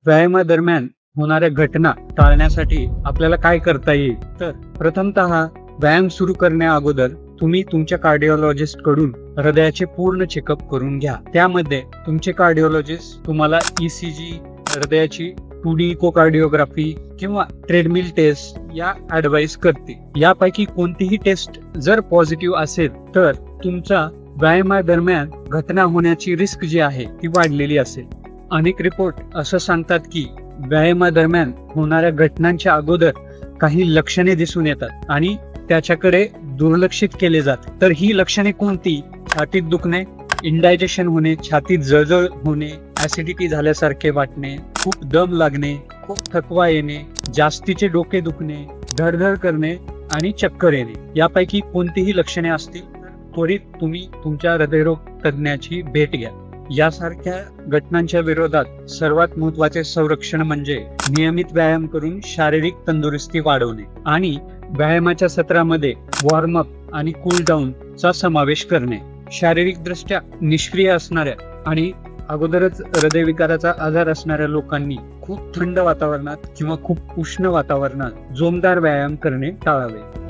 व्यायामादरम्यान होणाऱ्या घटना टाळण्यासाठी आपल्याला काय करता येईल? तर प्रथमतः व्यायाम सुरू करण्या अगोदर तुम्ही तुमच्या कार्डिओलॉजिस्ट कडून हृदयाचे पूर्ण चेकअप करून घ्या. त्यामध्ये तुमचे कार्डिओलॉजिस्ट तुम्हाला ECG, हृदयाची 2D इकोकार्डिओग्राफी किंवा ट्रेडमिल टेस्ट या ऍडवाइस करतील. यापैकी कोणतीही टेस्ट जर पॉझिटिव्ह असेल तर तुमचा व्यायामादरम्यान घटना होण्याची रिस्क जी आहे ती वाढलेली असेल. अनेक रिपोर्ट असं सांगतात की व्यायामादरम्यान होणाऱ्या घटनांच्या अगोदर काही लक्षणे दिसून येतात आणि त्याच्याकडे दुर्लक्षित केले जाते. तर ही लक्षणे कोणती? छातीत दुखणे, इंडायजेशन होणे, छातीत जळजळ होणे, ऍसिडिटी झाल्यासारखे वाटणे, खूप दम लागणे, खूप थकवा येणे, जास्तीचे डोके दुखणे, धडधड करणे आणि चक्कर येणे. यापैकी कोणतीही लक्षणे असतील तर त्वरित तुम्ही तुमच्या हृदयरोग तज्ञाची भेट घ्या. यासारख्या घटनांच्या विरोधात सर्वात महत्त्वाचे संरक्षण म्हणजे नियमित व्यायाम करून शारीरिक तंदुरुस्ती वाढवणे आणि व्यायामाच्या सत्रामध्ये वॉर्मअप आणि कूल डाऊन चा समावेश करणे. शारीरिक दृष्ट्या निष्क्रिय असणाऱ्या आणि अगोदरच हृदयविकाराचा आजार असणाऱ्या लोकांनी खूप थंड वातावरणात किंवा खूप उष्ण वातावरणात जोमदार व्यायाम करणे टाळावे.